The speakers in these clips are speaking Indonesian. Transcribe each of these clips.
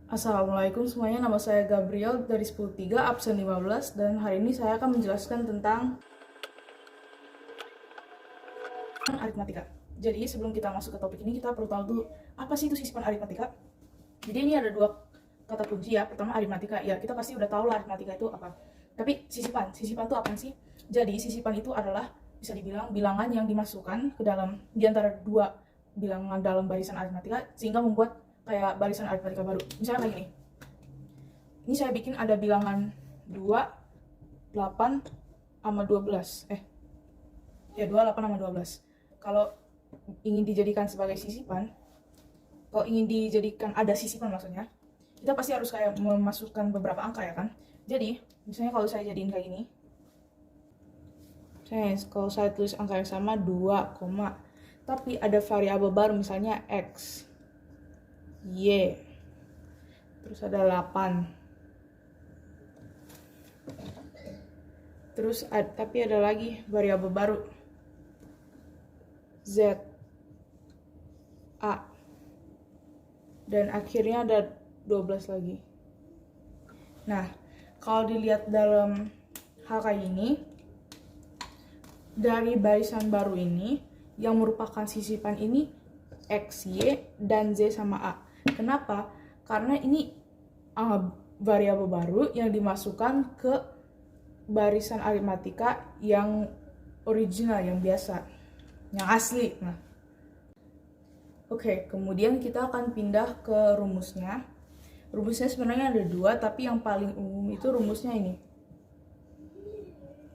Assalamualaikum semuanya, nama saya Gabriel dari 103 absen 15 dan hari ini saya akan menjelaskan tentang aritmatika. Jadi sebelum kita masuk ke topik ini kita perlu tahu dulu apa sih itu sisipan aritmatika. Jadi ini ada dua kata kunci ya. Pertama aritmatika, ya kita pasti udah tahu lah aritmatika itu apa. Tapi sisipan itu apa sih? Jadi sisipan itu adalah bisa dibilang bilangan yang dimasukkan ke dalam di antara dua bilangan dalam barisan aritmatika sehingga membuat kayak barisan aritmatika baru. Misalnya kayak gini. Ini saya bikin ada bilangan 2, 8, sama 12. 2, 8, sama 12. Kalau ingin dijadikan sebagai sisipan, kalau ingin dijadikan ada sisipan maksudnya, kita pasti harus kayak memasukkan beberapa angka ya kan. Jadi, misalnya kalau saya jadiin kayak gini, kalau saya tulis angka yang sama 2, tapi ada variabel baru misalnya X, Y, terus ada 8. Terus tapi ada lagi variabel baru Z, A, dan akhirnya ada 12 lagi. Nah, kalau dilihat dalam hal kayak ini, dari barisan baru ini yang merupakan sisipan ini X, Y, dan Z sama A. Kenapa? Karena ini variabel baru yang dimasukkan ke barisan aritmatika yang original, yang biasa, yang asli. Nah, oke, kemudian kita akan pindah ke rumusnya. Rumusnya sebenarnya ada dua, tapi yang paling umum itu rumusnya ini.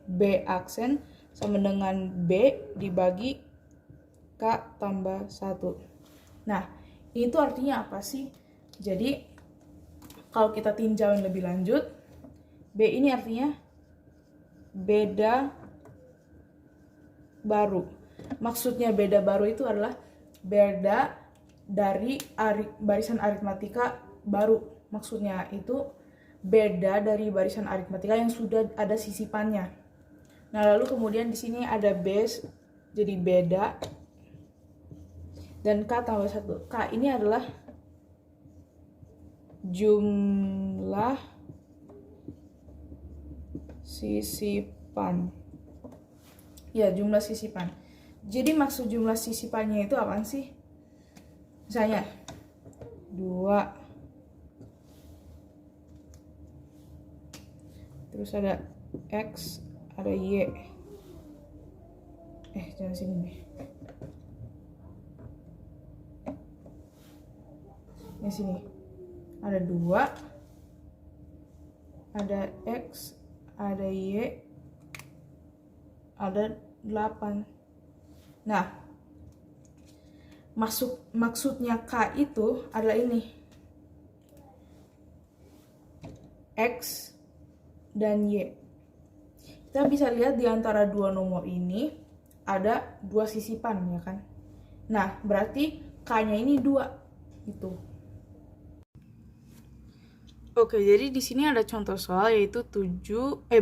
B aksen sama dengan B dibagi K tambah 1. Nah, itu artinya apa sih? Jadi, kalau kita tinjau lebih lanjut, B ini artinya beda baru. Maksudnya beda baru itu adalah beda dari barisan aritmatika baru. Maksudnya itu beda dari barisan aritmatika yang sudah ada sisipannya. Nah, lalu kemudian di sini ada base, jadi beda, dan K tambah 1. K ini adalah jumlah sisipan. Ya, jumlah sisipan. Jadi maksud jumlah sisipannya itu apaan sih? Misalnya 2, terus ada X, ada Y. Jangan sini nih. Di sini ada 2, ada X, ada Y, ada 8. Nah, maksudnya K itu adalah ini. X dan Y. Kita bisa lihat di antara dua nomor ini ada dua sisipan ya kan. Nah, berarti K-nya ini 2 gitu. Oke, jadi di sini ada contoh soal yaitu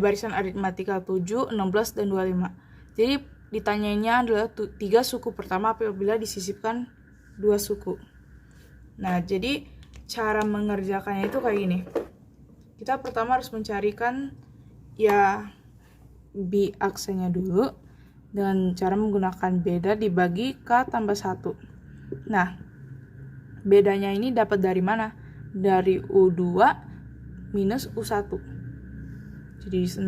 barisan aritmatika 7, 16 dan 25. Jadi ditanyanya adalah 3 suku pertama apabila disisipkan 2 suku. Nah, jadi cara mengerjakannya itu kayak gini. Kita pertama harus mencarikan ya B aksennya dulu dengan cara menggunakan beda dibagi K tambah 1. Nah, bedanya ini dapat dari mana? Dari U2 minus U1. Jadi 16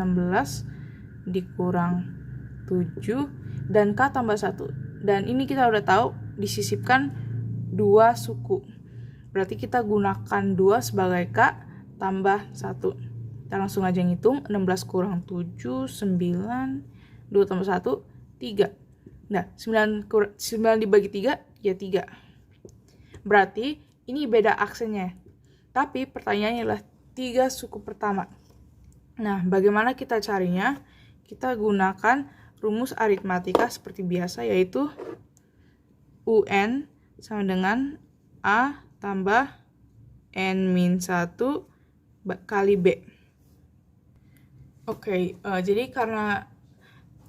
dikurang 7 dan K tambah 1. Dan ini kita udah tahu disisipkan 2 suku. Berarti kita gunakan 2 sebagai K tambah 1. Kita langsung aja ngitung. 16 kurang 7, 9, 2 tambah 1, 3. Nah, 9 dibagi 3, ya 3. Berarti ini beda aksennya. Tapi pertanyaannya adalah 3 suku pertama. Nah, bagaimana kita carinya? Kita gunakan rumus aritmatika seperti biasa, yaitu UN sama dengan A tambah N-1 kali B. Oke, jadi karena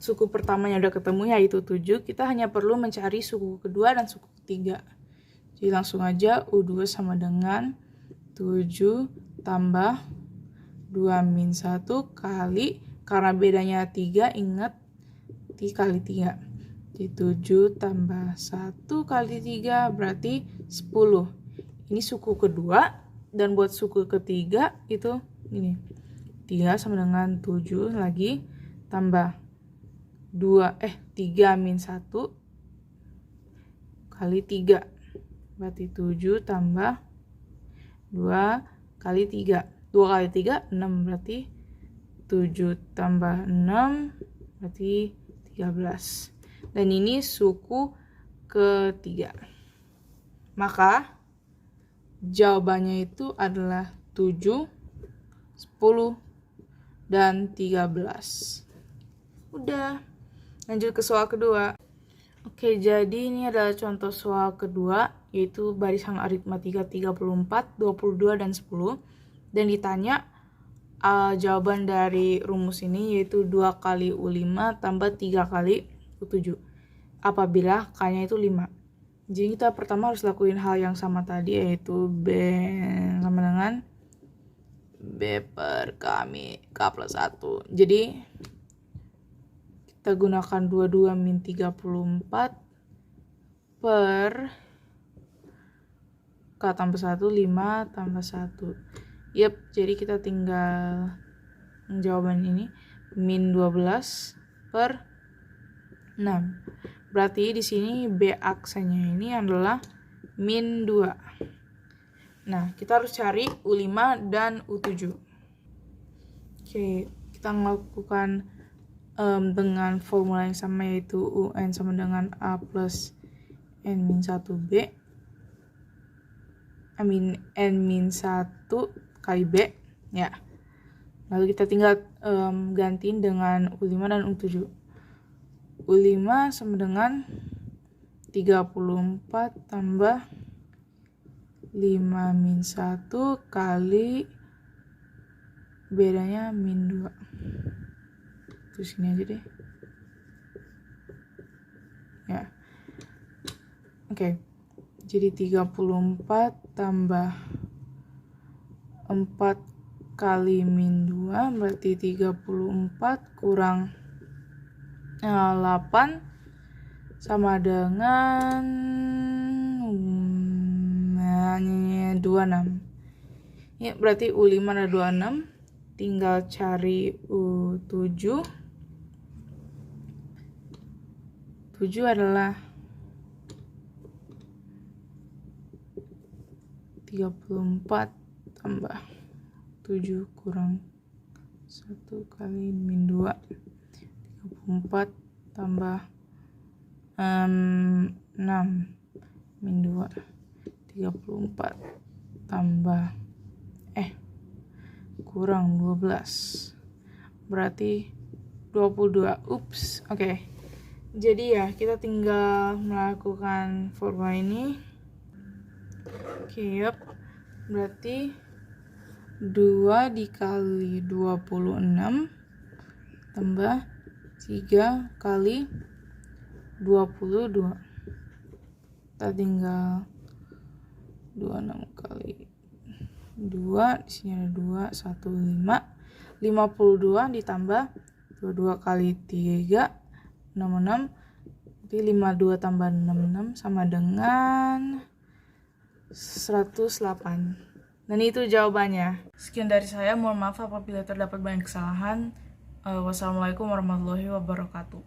suku pertamanya udah ketemu yaitu 7, kita hanya perlu mencari suku kedua dan suku ketiga. Jadi langsung aja U2 sama dengan 7 tambah 2 min 1 kali, karena bedanya 3, ingat kali 3. Jadi 7 tambah 1 kali 3 berarti 10. Ini suku kedua, dan buat suku ketiga itu ini. 3 sama dengan 7 lagi tambah 3 min 1 kali 3. Berarti 7 tambah 2 kali 3. 2 kali 3, 6. Berarti 7 tambah 6, berarti 13. Dan ini suku ketiga. Maka jawabannya itu adalah 7, 10, dan 13. Udah, lanjut ke soal kedua. Oke, jadi ini adalah contoh soal kedua, yaitu barisan aritmatika 34, 22, dan 10. Dan ditanya jawaban dari rumus ini, yaitu 2 kali U5 tambah 3 kali U7. Apabila K-nya itu 5. Jadi kita pertama harus lakuin hal yang sama tadi, yaitu B sama dengan B per K plus 1. Jadi kita gunakan 22 min 34 per K tambah 1, 5 tambah 1. Yap, jadi kita tinggal jawaban ini, min 12 per 6. Berarti di sini B aksanya ini adalah min 2. Nah, kita harus cari U5 dan U7. Oke, kita melakukan dengan formula yang sama, yaitu UN sama dengan A plus N-1B. N-1 kali B. Ya. Lalu kita tinggal gantiin dengan U5 dan U7. U5 sama dengan 34 tambah 5 min 1 kali bedanya min 2. Terus ini aja deh. Ya. Oke. Jadi 34 tambah 4 kali min 2 berarti 34 kurang 8 sama dengan 26. Ya, berarti U5 ada 26. Tinggal cari U7. 7 adalah 34 tambah 7 kurang 1 kali min 2. 34 tambah 6 min 2. 34 tambah kurang 12. Berarti 22. Ups. Oke. Jadi ya, kita tinggal melakukan formula ini. Oke, yep. Berarti 2 dikali 26 tambah 3 kali 22. Kita tinggal 26 kali 2, di sini ada 2, 1, 5. 52 ditambah 22 kali 3, 66. Jadi 52 tambah 66 sama dengan 108. Dan itu jawabannya. Sekian dari saya, mohon maaf apabila terdapat banyak kesalahan. Wassalamualaikum warahmatullahi wabarakatuh.